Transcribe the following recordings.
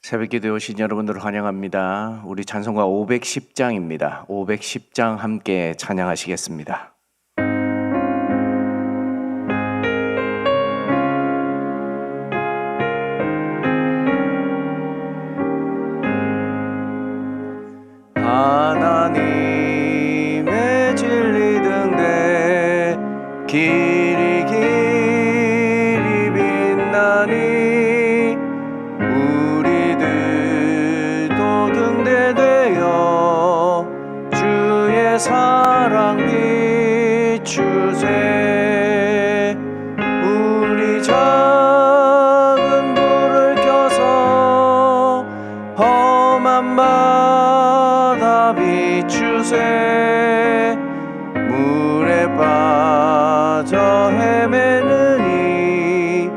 새벽기도에 오신 여러분들을 환영합니다. 우리 찬송가 510장입니다. 510장 함께 찬양하시겠습니다. 하나님의 진리 등대 길이 빛나니 우리들도 등대되어 주의 사랑 비추세. 우리 작은 불을 켜서 험한 바다 비추세. 물에 빠져 헤매느니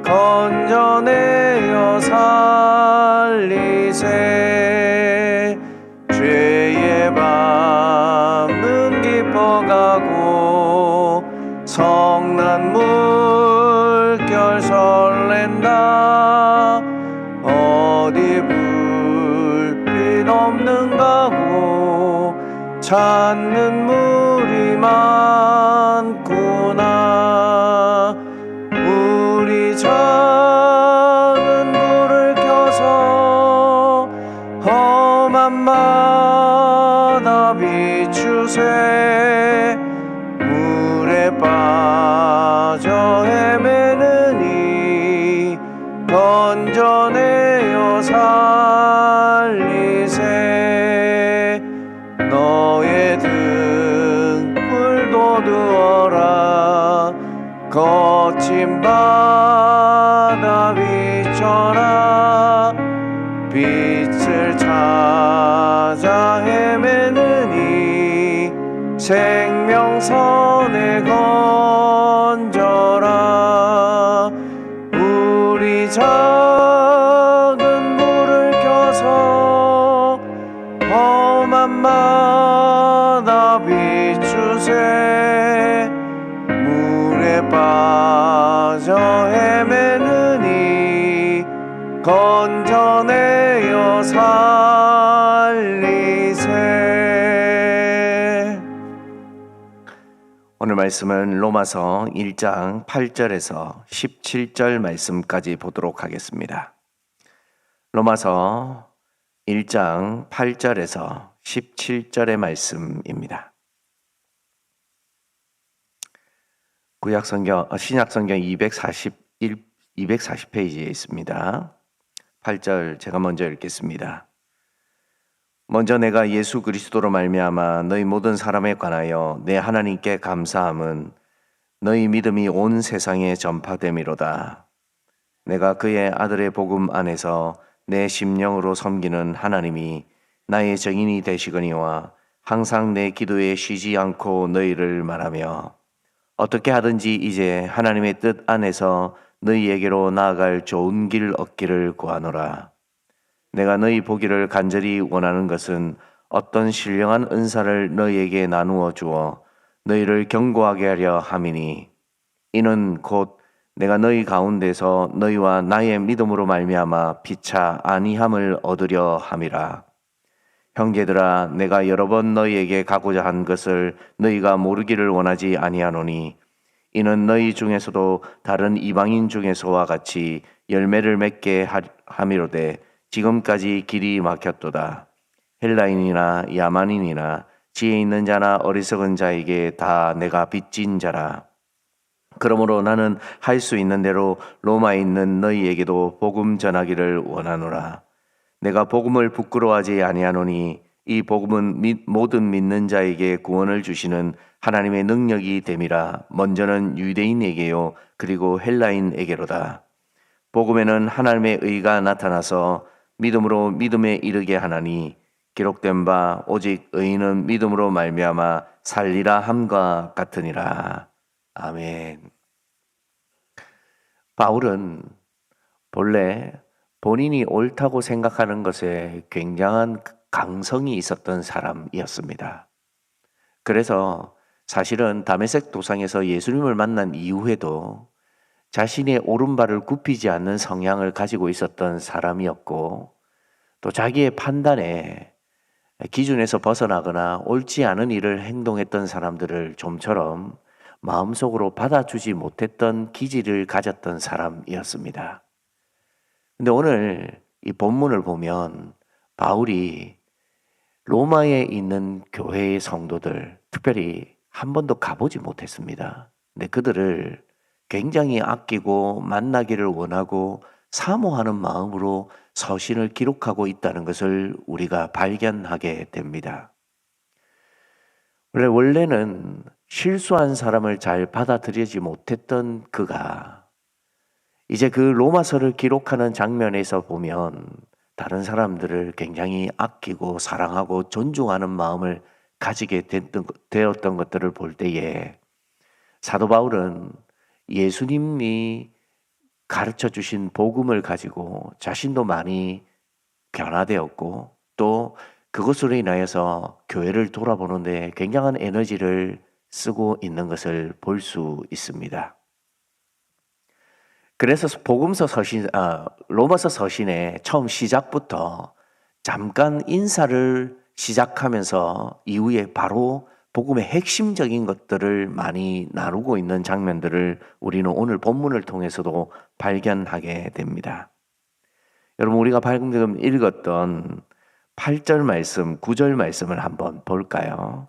건져내어 살리세. 죄의 밤은 깊어가고 성난 물결 설렌다. 어디 불빛 없는가고 찾는 물이 많구나. 우리 작은 불을 켜서 험한 바다 비추세. 물에 빠져 헤매느니 건져내어 살리세. 너의 등불 돋우어라. 거친 바다 비춰라. 빛을 찾아 헤매느니 생명선에 건져라. 우리 작은 불을 켜서 험한 바다 비추세. 물에 빠져 헤매느니 건져내어 살리세. 오늘 말씀은 로마서 1장 8절에서 17절 말씀까지 보도록 하겠습니다. 로마서 1장 8절에서 17절의 말씀입니다. 신약성경 240페이지에 있습니다. 8절 제가 먼저 읽겠습니다. 먼저 내가 예수 그리스도로 말미암아 너희 모든 사람에 관하여 내 하나님께 감사함은 너희 믿음이 온 세상에 전파됨이로다. 내가 그의 아들의 복음 안에서 내 심령으로 섬기는 하나님이 나의 정인이 되시거니와 항상 내 기도에 쉬지 않고 너희를 말하며 어떻게 하든지 이제 하나님의 뜻 안에서 너희에게로 나아갈 좋은 길 얻기를 구하노라. 내가 너희 보기를 간절히 원하는 것은 어떤 신령한 은사를 너희에게 나누어 주어 너희를 견고하게 하려 함이니 이는 곧 내가 너희 가운데서 너희와 나의 믿음으로 말미암아 피차 안위함을 얻으려 함이라. 형제들아, 내가 여러 번 너희에게 가고자 한 것을 너희가 모르기를 원하지 아니하노니 이는 너희 중에서도 다른 이방인 중에서와 같이 열매를 맺게 함이로되 지금까지 길이 막혔도다. 헬라인이나 야만인이나 지혜 있는 자나 어리석은 자에게 다 내가 빚진 자라. 그러므로 나는 할 수 있는 대로 로마에 있는 너희에게도 복음 전하기를 원하노라. 내가 복음을 부끄러워하지 아니하노니 이 복음은 모든 믿는 자에게 구원을 주시는 하나님의 능력이 됨이라. 먼저는 유대인에게요 그리고 헬라인에게로다. 복음에는 하나님의 의가 나타나서 믿음으로 믿음에 이르게 하나니 기록된 바 오직 의인은 믿음으로 말미암아 살리라 함과 같으니라. 아멘. 바울은 본래 본인이 옳다고 생각하는 것에 굉장한 강성이 있었던 사람이었습니다. 그래서 사실은 다메섹 도상에서 예수님을 만난 이후에도 자신의 오른발을 굽히지 않는 성향을 가지고 있었던 사람이었고, 또 자기의 판단에 기준에서 벗어나거나 옳지 않은 일을 행동했던 사람들을 좀처럼 마음속으로 받아주지 못했던 기질을 가졌던 사람이었습니다. 근데 오늘 이 본문을 보면 바울이 로마에 있는 교회의 성도들, 특별히 한 번도 가보지 못했습니다. 근데 그들을 굉장히 아끼고 만나기를 원하고 사모하는 마음으로 서신을 기록하고 있다는 것을 우리가 발견하게 됩니다. 원래는 실수한 사람을 잘 받아들이지 못했던 그가 이제 그 로마서를 기록하는 장면에서 보면 다른 사람들을 굉장히 아끼고 사랑하고 존중하는 마음을 가지게 되었던 것들을 볼 때에 사도 바울은 예수님이 가르쳐 주신 복음을 가지고 자신도 많이 변화되었고 또 그것으로 인하여서 교회를 돌아보는데 굉장한 에너지를 쓰고 있는 것을 볼 수 있습니다. 그래서 로마서 서신의 처음 시작부터 잠깐 인사를 시작하면서 이후에 바로 복음의 핵심적인 것들을 많이 나누고 있는 장면들을 우리는 오늘 본문을 통해서도 발견하게 됩니다. 여러분, 우리가 방금 읽었던 8절 말씀, 9절 말씀을 한번 볼까요?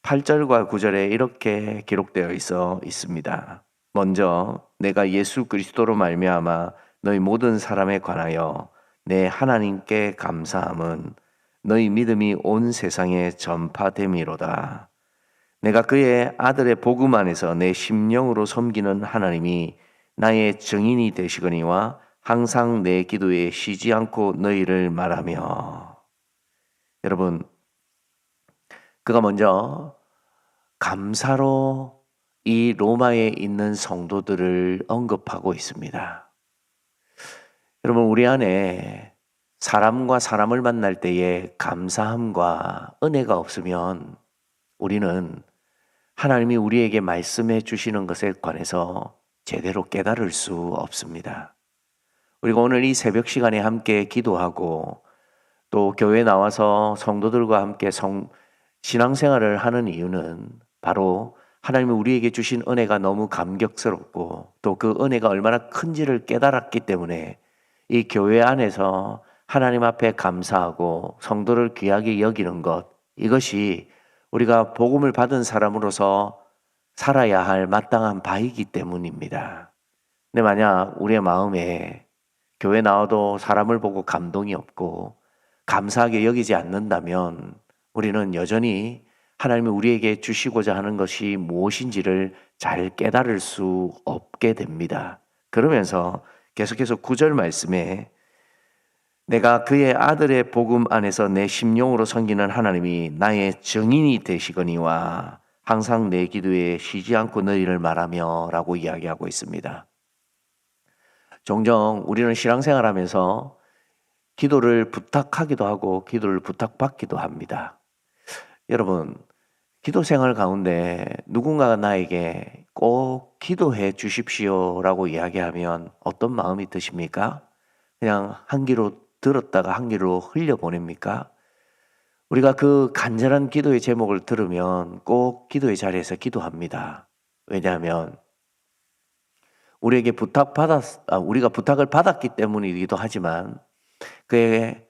8절과 9절에 이렇게 기록되어 있습니다. 먼저 내가 예수 그리스도로 말미암아 너희 모든 사람에 관하여 내 하나님께 감사함은 너희 믿음이 온 세상에 전파됨이로다. 내가 그의 아들의 복음 안에서 내 심령으로 섬기는 하나님이 나의 증인이 되시거니와 항상 내 기도에 쉬지 않고 너희를 말하며. 여러분, 그가 먼저 감사로 이 로마에 있는 성도들을 언급하고 있습니다. 여러분, 우리 안에 사람과 사람을 만날 때에 감사함과 은혜가 없으면 우리는 하나님이 우리에게 말씀해 주시는 것에 관해서 제대로 깨달을 수 없습니다. 우리가 오늘 이 새벽 시간에 함께 기도하고 또 교회에 나와서 성도들과 함께 신앙생활을 하는 이유는 바로 하나님이 우리에게 주신 은혜가 너무 감격스럽고 또 그 은혜가 얼마나 큰지를 깨달았기 때문에 이 교회 안에서 하나님 앞에 감사하고 성도를 귀하게 여기는 것, 이것이 우리가 복음을 받은 사람으로서 살아야 할 마땅한 바이기 때문입니다. 근데 만약 우리의 마음에 교회 나와도 사람을 보고 감동이 없고 감사하게 여기지 않는다면 우리는 여전히 하나님이 우리에게 주시고자 하는 것이 무엇인지를 잘 깨달을 수 없게 됩니다. 그러면서 계속해서 9절 말씀에 내가 그의 아들의 복음 안에서 내 심령으로 섬기는 하나님이 나의 증인이 되시거니와 항상 내 기도에 쉬지 않고 너희를 말하며 라고 이야기하고 있습니다. 종종 우리는 신앙생활하면서 기도를 부탁하기도 하고 기도를 부탁받기도 합니다. 여러분, 기도 생활 가운데 누군가가 나에게 꼭 기도해 주십시오라고 이야기하면 어떤 마음이 드십니까? 그냥 한 귀로 들었다가 한 귀로 흘려보냅니까? 우리가 그 간절한 기도의 제목을 들으면 꼭 기도의 자리에서 기도합니다. 왜냐하면 우리가 부탁을 받았기 때문이기도 하지만 그의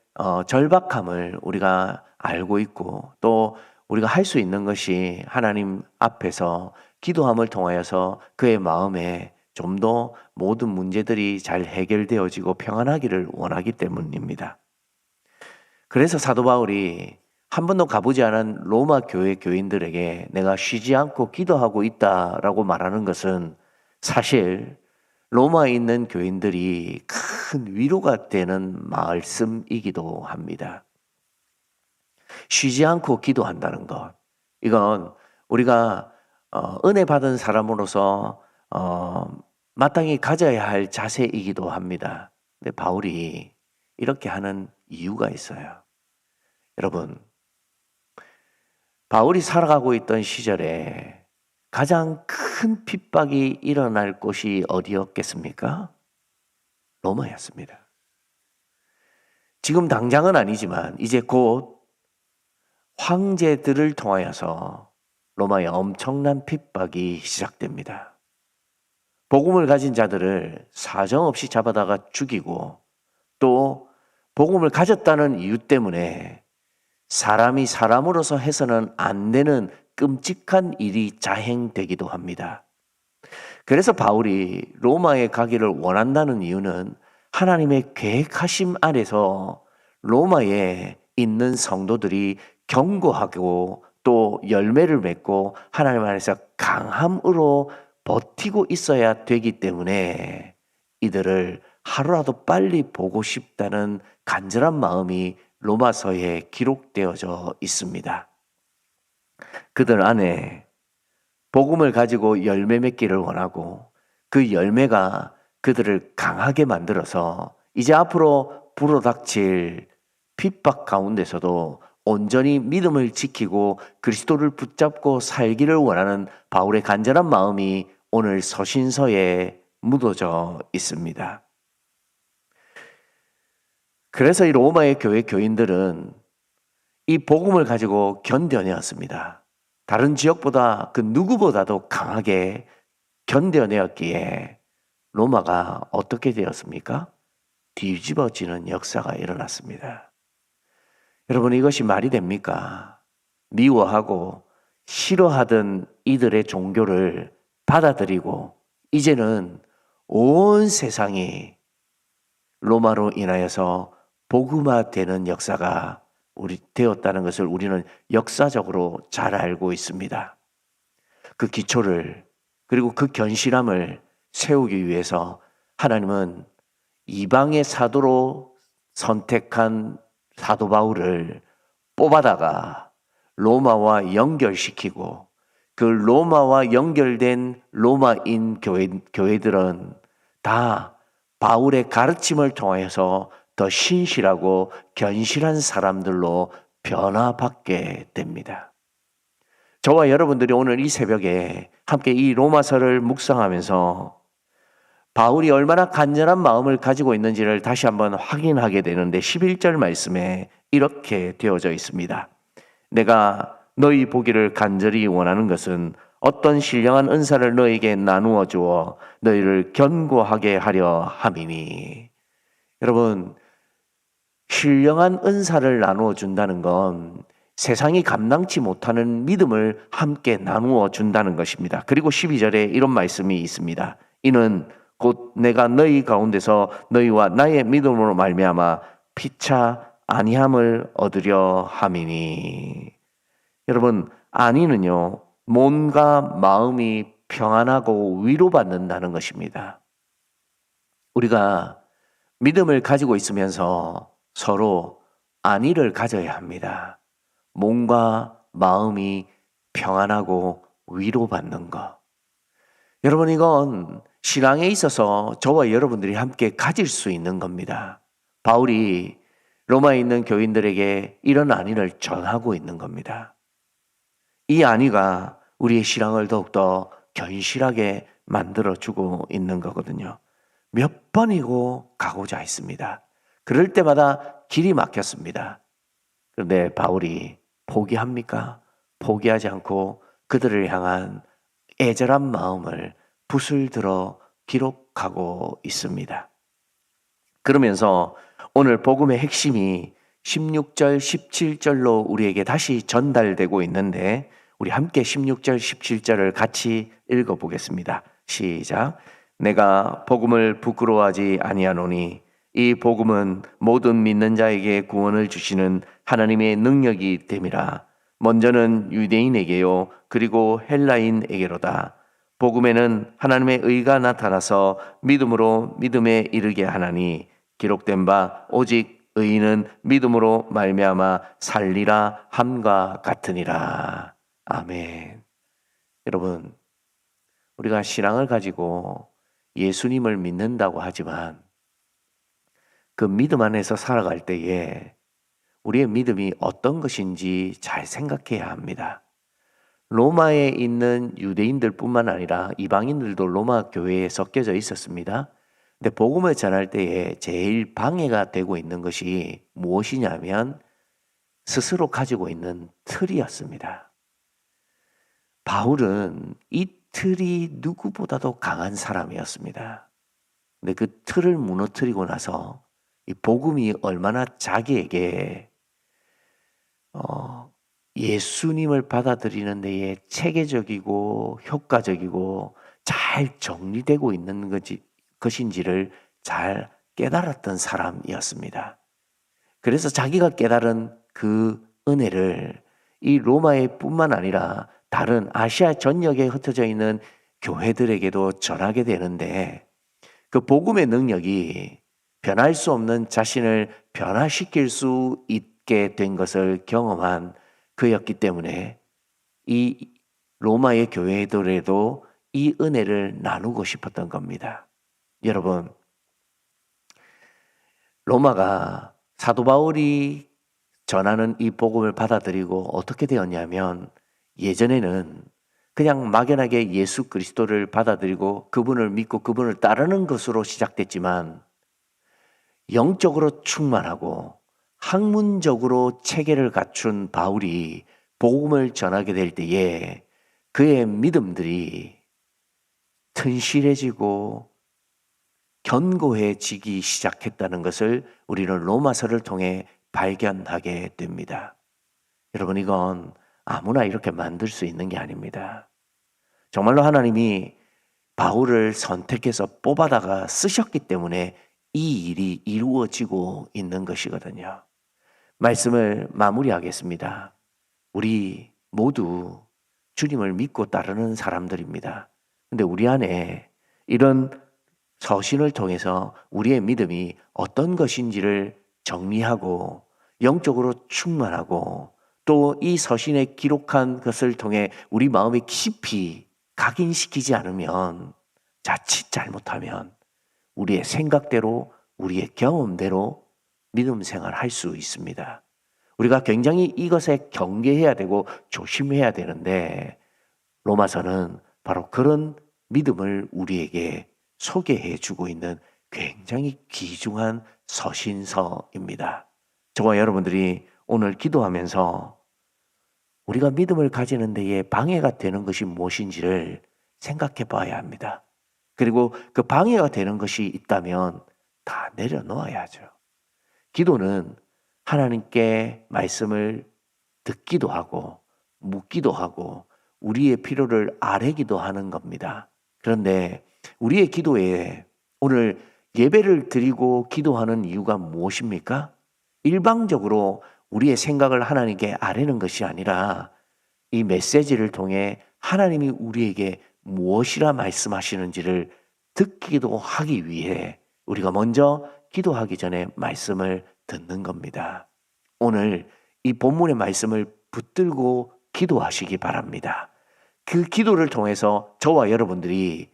절박함을 우리가 알고 있고 또 우리가 할 수 있는 것이 하나님 앞에서 기도함을 통하여서 그의 마음에 좀 더 모든 문제들이 잘 해결되어지고 평안하기를 원하기 때문입니다. 그래서 사도 바울이 한 번도 가보지 않은 로마 교회 교인들에게 내가 쉬지 않고 기도하고 있다라고 말하는 것은 사실 로마에 있는 교인들이 큰 위로가 되는 말씀이기도 합니다. 쉬지 않고 기도한다는 것. 이건 우리가 은혜 받은 사람으로서 마땅히 가져야 할 자세이기도 합니다. 근데 바울이 이렇게 하는 이유가 있어요. 여러분, 바울이 살아가고 있던 시절에 가장 큰 핍박이 일어날 곳이 어디였겠습니까? 로마였습니다. 지금 당장은 아니지만 이제 곧 황제들을 통하여서 로마의 엄청난 핍박이 시작됩니다. 복음을 가진 자들을 사정없이 잡아다가 죽이고 또 복음을 가졌다는 이유 때문에 사람이 사람으로서 해서는 안 되는 끔찍한 일이 자행되기도 합니다. 그래서 바울이 로마에 가기를 원한다는 이유는 하나님의 계획하심 안에서 로마에 있는 성도들이 견고하고 또 열매를 맺고 하나님 안에서 강함으로 버티고 있어야 되기 때문에 이들을 하루라도 빨리 보고 싶다는 간절한 마음이 로마서에 기록되어져 있습니다. 그들 안에 복음을 가지고 열매 맺기를 원하고 그 열매가 그들을 강하게 만들어서 이제 앞으로 불어닥칠 핍박 가운데서도 온전히 믿음을 지키고 그리스도를 붙잡고 살기를 원하는 바울의 간절한 마음이 오늘 서신서에 묻어져 있습니다. 그래서 이 로마의 교회 교인들은 이 복음을 가지고 견뎌내었습니다. 다른 지역보다 그 누구보다도 강하게 견뎌내었기에 로마가 어떻게 되었습니까? 뒤집어지는 역사가 일어났습니다. 여러분, 이것이 말이 됩니까? 미워하고 싫어하던 이들의 종교를 받아들이고 이제는 온 세상이 로마로 인하여서 복음화되는 역사가 되었다는 것을 우리는 역사적으로 잘 알고 있습니다. 그 기초를 그리고 그 견실함을 세우기 위해서 하나님은 이방의 사도로 선택한 사도 바울을 뽑아다가 로마와 연결시키고 그 로마와 연결된 로마인 교회들은 다 바울의 가르침을 통하여서 더 신실하고 견실한 사람들로 변화받게 됩니다. 저와 여러분들이 오늘 이 새벽에 함께 이 로마서를 묵상하면서 바울이 얼마나 간절한 마음을 가지고 있는지를 다시 한번 확인하게 되는데 11절 말씀에 이렇게 되어져 있습니다. 내가 너희 보기를 간절히 원하는 것은 어떤 신령한 은사를 너희에게 나누어 주어 너희를 견고하게 하려 함이니. 여러분, 신령한 은사를 나누어 준다는 건 세상이 감당치 못하는 믿음을 함께 나누어 준다는 것입니다. 그리고 12절에 이런 말씀이 있습니다. 이는 곧 내가 너희 가운데서 너희와 나의 믿음으로 말미암아 피차 안위함을 얻으려 함이니. 여러분, 안위는요, 몸과 마음이 평안하고 위로받는다는 것입니다. 우리가 믿음을 가지고 있으면서 서로 안위를 가져야 합니다. 몸과 마음이 평안하고 위로받는 것. 여러분, 이건 신앙에 있어서 저와 여러분들이 함께 가질 수 있는 겁니다. 바울이 로마에 있는 교인들에게 이런 안위를 전하고 있는 겁니다. 이 안위가 우리의 신앙을 더욱더 견실하게 만들어주고 있는 거거든요. 몇 번이고 가고자 했습니다. 그럴 때마다 길이 막혔습니다. 그런데 바울이 포기합니까? 포기하지 않고 그들을 향한 애절한 마음을 붓을 들어 기록하고 있습니다. 그러면서 오늘 복음의 핵심이 16절, 17절로 우리에게 다시 전달되고 있는데 우리 함께 16절, 17절을 같이 읽어보겠습니다. 시작. 내가 복음을 부끄러워하지 아니하노니 이 복음은 모든 믿는 자에게 구원을 주시는 하나님의 능력이 됨이라. 먼저는 유대인에게요 그리고 헬라인에게로다. 복음에는 하나님의 의가 나타나서 믿음으로 믿음에 이르게 하나니 기록된 바 오직 의인은 믿음으로 말미암아 살리라 함과 같으니라. 아멘. 여러분, 우리가 신앙을 가지고 예수님을 믿는다고 하지만 그 믿음 안에서 살아갈 때에 우리의 믿음이 어떤 것인지 잘 생각해야 합니다. 로마에 있는 유대인들뿐만 아니라 이방인들도 로마 교회에 섞여져 있었습니다. 근데 복음을 전할 때에 제일 방해가 되고 있는 것이 무엇이냐면 스스로 가지고 있는 틀이었습니다. 바울은 이 틀이 누구보다도 강한 사람이었습니다. 근데 그 틀을 무너뜨리고 나서 이 복음이 얼마나 자기에게 예수님을 받아들이는 데에 체계적이고 효과적이고 잘 정리되고 있는 것인지를 잘 깨달았던 사람이었습니다. 그래서 자기가 깨달은 그 은혜를 이 로마에 뿐만 아니라 다른 아시아 전역에 흩어져 있는 교회들에게도 전하게 되는데, 그 복음의 능력이 변할 수 없는 자신을 변화시킬 수 있게 된 것을 경험한 그였기 때문에 이 로마의 교회들에도 이 은혜를 나누고 싶었던 겁니다. 여러분, 로마가 사도 바울이 전하는 이 복음을 받아들이고 어떻게 되었냐면, 예전에는 그냥 막연하게 예수 그리스도를 받아들이고 그분을 믿고 그분을 따르는 것으로 시작됐지만, 영적으로 충만하고 학문적으로 체계를 갖춘 바울이 복음을 전하게 될 때에 그의 믿음들이 튼실해지고 견고해지기 시작했다는 것을 우리는 로마서를 통해 발견하게 됩니다. 여러분, 이건 아무나 이렇게 만들 수 있는 게 아닙니다. 정말로 하나님이 바울을 선택해서 뽑아다가 쓰셨기 때문에 이 일이 이루어지고 있는 것이거든요. 말씀을 마무리하겠습니다. 우리 모두 주님을 믿고 따르는 사람들입니다. 근데 우리 안에 이런 서신을 통해서 우리의 믿음이 어떤 것인지를 정리하고 영적으로 충만하고 또 이 서신에 기록한 것을 통해 우리 마음에 깊이 각인시키지 않으면, 자칫 잘못하면 우리의 생각대로 우리의 경험대로 믿음 생활할 수 있습니다. 우리가 굉장히 이것에 경계해야 되고 조심해야 되는데, 로마서는 바로 그런 믿음을 우리에게 소개해 주고 있는 굉장히 귀중한 서신서입니다. 저와 여러분들이 오늘 기도하면서 우리가 믿음을 가지는 데에 방해가 되는 것이 무엇인지를 생각해 봐야 합니다. 그리고 그 방해가 되는 것이 있다면 다 내려놓아야죠. 기도는 하나님께 말씀을 듣기도 하고 묻기도 하고 우리의 필요를 아뢰기도 하는 겁니다. 그런데 우리의 기도에 오늘 예배를 드리고 기도하는 이유가 무엇입니까? 일방적으로 우리의 생각을 하나님께 아뢰는 것이 아니라 이 메시지를 통해 하나님이 우리에게 무엇이라 말씀하시는지를 듣기도 하기 위해 우리가 먼저 기도하기 전에 말씀을 듣는 겁니다. 오늘 이 본문의 말씀을 붙들고 기도하시기 바랍니다. 그 기도를 통해서 저와 여러분들이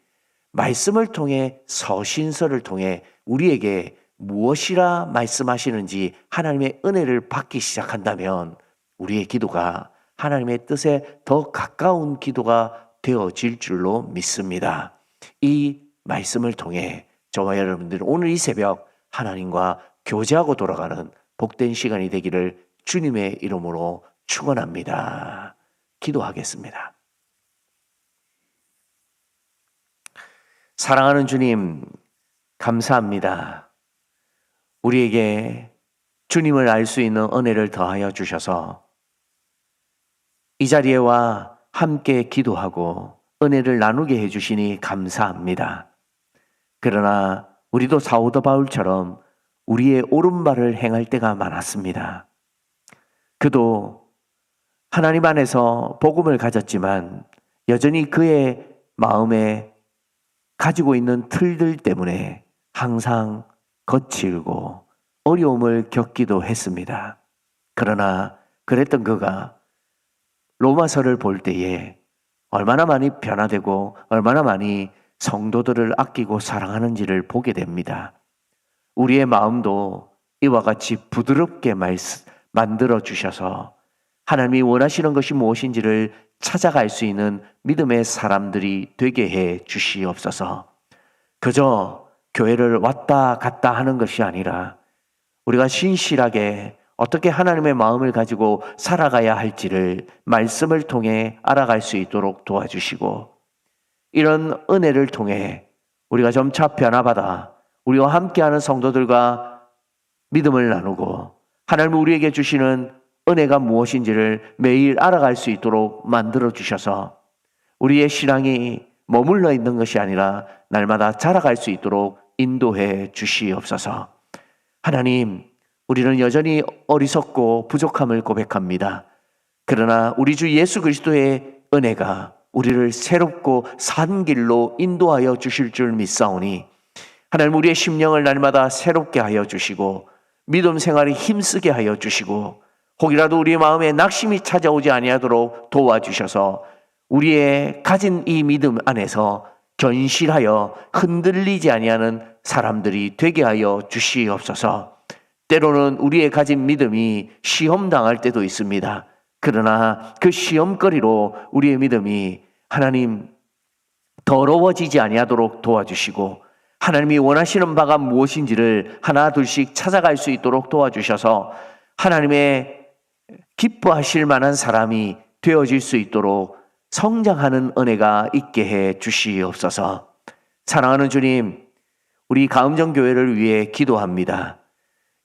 말씀을 통해 서신서를 통해 우리에게 무엇이라 말씀하시는지 하나님의 은혜를 받기 시작한다면 우리의 기도가 하나님의 뜻에 더 가까운 기도가 되어질 줄로 믿습니다. 이 말씀을 통해 저와 여러분들은 오늘 이 새벽 하나님과 교제하고 돌아가는 복된 시간이 되기를 주님의 이름으로 축원합니다. 기도하겠습니다. 사랑하는 주님, 감사합니다. 우리에게 주님을 알 수 있는 은혜를 더하여 주셔서 이 자리에 와 함께 기도하고 은혜를 나누게 해주시니 감사합니다. 그러나 우리도 사도 바울처럼 우리의 오른발을 행할 때가 많았습니다. 그도 하나님 안에서 복음을 가졌지만 여전히 그의 마음에 가지고 있는 틀들 때문에 항상 거칠고 어려움을 겪기도 했습니다. 그러나 그랬던 그가 로마서를 볼 때에 얼마나 많이 변화되고 얼마나 많이 성도들을 아끼고 사랑하는지를 보게 됩니다. 우리의 마음도 이와 같이 부드럽게 만들어 주셔서 하나님이 원하시는 것이 무엇인지를 찾아갈 수 있는 믿음의 사람들이 되게 해 주시옵소서. 그저 교회를 왔다 갔다 하는 것이 아니라 우리가 신실하게 어떻게 하나님의 마음을 가지고 살아가야 할지를 말씀을 통해 알아갈 수 있도록 도와주시고, 이런 은혜를 통해 우리가 점차 변화받아 우리와 함께하는 성도들과 믿음을 나누고 하나님 우리에게 주시는 은혜가 무엇인지를 매일 알아갈 수 있도록 만들어 주셔서 우리의 신앙이 머물러 있는 것이 아니라 날마다 자라갈 수 있도록 인도해 주시옵소서. 하나님, 우리는 여전히 어리석고 부족함을 고백합니다. 그러나 우리 주 예수 그리스도의 은혜가 우리를 새롭고 산 길로 인도하여 주실 줄 믿사오니, 하나님 우리의 심령을 날마다 새롭게 하여 주시고 믿음 생활에 힘쓰게 하여 주시고, 혹이라도 우리의 마음에 낙심이 찾아오지 아니하도록 도와주셔서 우리의 가진 이 믿음 안에서 견실하여 흔들리지 아니하는 사람들이 되게 하여 주시옵소서. 때로는 우리의 가진 믿음이 시험당할 때도 있습니다. 그러나 그 시험거리로 우리의 믿음이 하나님 더러워지지 아니하도록 도와주시고, 하나님이 원하시는 바가 무엇인지를 하나 둘씩 찾아갈 수 있도록 도와주셔서 하나님의 기뻐하실 만한 사람이 되어질 수 있도록 성장하는 은혜가 있게 해 주시옵소서. 사랑하는 주님, 우리 가음정교회를 위해 기도합니다.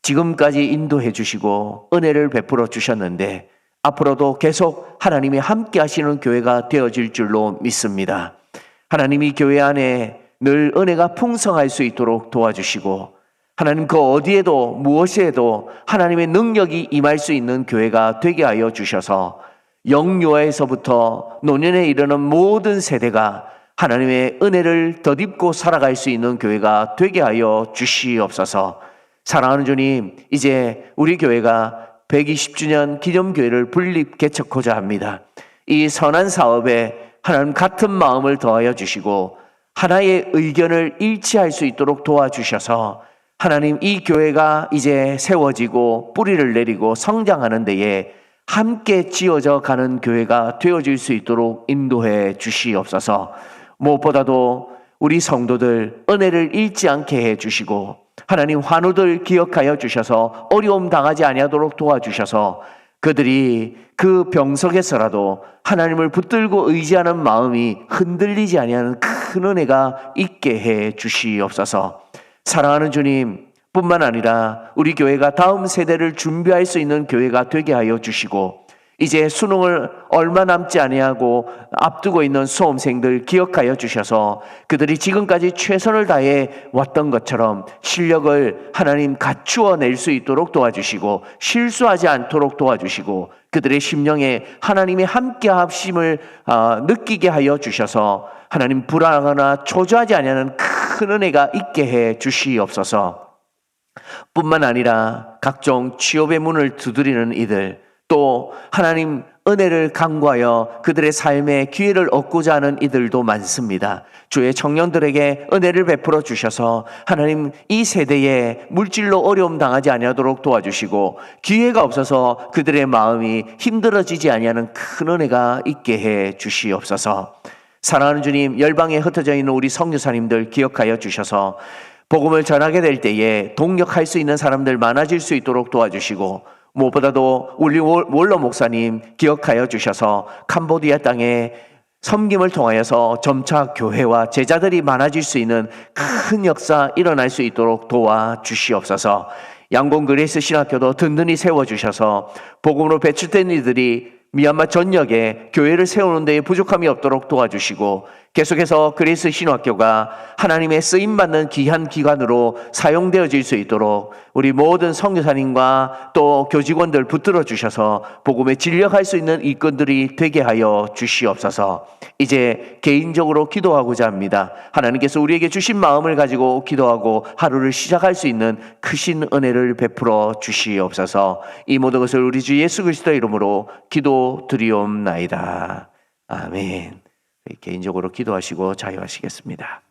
지금까지 인도해 주시고 은혜를 베풀어 주셨는데 앞으로도 계속 하나님이 함께 하시는 교회가 되어질 줄로 믿습니다. 하나님이 교회 안에 늘 은혜가 풍성할 수 있도록 도와주시고, 하나님 그 어디에도 무엇에도 하나님의 능력이 임할 수 있는 교회가 되게 하여 주셔서 영유아에서부터 노년에 이르는 모든 세대가 하나님의 은혜를 덧입고 살아갈 수 있는 교회가 되게 하여 주시옵소서. 사랑하는 주님, 이제 우리 교회가 120주년 기념교회를 분립 개척하고자 합니다. 이 선한 사업에 하나님 같은 마음을 더하여 주시고 하나의 의견을 일치할 수 있도록 도와주셔서 하나님 이 교회가 이제 세워지고 뿌리를 내리고 성장하는 데에 함께 지어져 가는 교회가 되어질 수 있도록 인도해 주시옵소서. 무엇보다도 우리 성도들 은혜를 잃지 않게 해 주시고 하나님 환우들 기억하여 주셔서 어려움 당하지 아니하도록 도와주셔서 그들이 그 병석에서라도 하나님을 붙들고 의지하는 마음이 흔들리지 아니하는 큰 은혜가 있게 해 주시옵소서. 사랑하는 주님, 뿐만 아니라 우리 교회가 다음 세대를 준비할 수 있는 교회가 되게 하여 주시고, 이제 수능을 얼마 남지 아니하고 앞두고 있는 수험생들 기억하여 주셔서 그들이 지금까지 최선을 다해 왔던 것처럼 실력을 하나님 갖추어 낼 수 있도록 도와주시고 실수하지 않도록 도와주시고 그들의 심령에 하나님의 함께 합심을 느끼게 하여 주셔서 하나님 불안하거나 초조하지 아니하는 큰 은혜가 있게 해 주시옵소서. 뿐만 아니라 각종 취업의 문을 두드리는 이들, 또 하나님 은혜를 간구하여 그들의 삶에 기회를 얻고자 하는 이들도 많습니다. 주의 청년들에게 은혜를 베풀어 주셔서 하나님 이 세대에 물질로 어려움 당하지 아니하도록 도와주시고 기회가 없어서 그들의 마음이 힘들어지지 아니하는 큰 은혜가 있게 해 주시옵소서. 사랑하는 주님, 열방에 흩어져 있는 우리 선교사님들 기억하여 주셔서 복음을 전하게 될 때에 동력할 수 있는 사람들 많아질 수 있도록 도와주시고, 무엇보다도 우리 월러 목사님 기억하여 주셔서 캄보디아 땅에 섬김을 통하여서 점차 교회와 제자들이 많아질 수 있는 큰 역사 일어날 수 있도록 도와주시옵소서. 양곤 그레이스 신학교도 든든히 세워주셔서 복음으로 배출된 이들이 미얀마 전역에 교회를 세우는 데에 부족함이 없도록 도와주시고, 계속해서 그레이스 신학교가 하나님의 쓰임받는 귀한 기관으로 사용되어질 수 있도록 우리 모든 선교사님과 또 교직원들 붙들어 주셔서 복음에 진력할 수 있는 일꾼들이 되게 하여 주시옵소서. 이제 개인적으로 기도하고자 합니다. 하나님께서 우리에게 주신 마음을 가지고 기도하고 하루를 시작할 수 있는 크신 은혜를 베풀어 주시옵소서. 이 모든 것을 우리 주 예수 그리스도의 이름으로 기도드리옵나이다. 아멘. 개인적으로 기도하시고 자유하시겠습니다.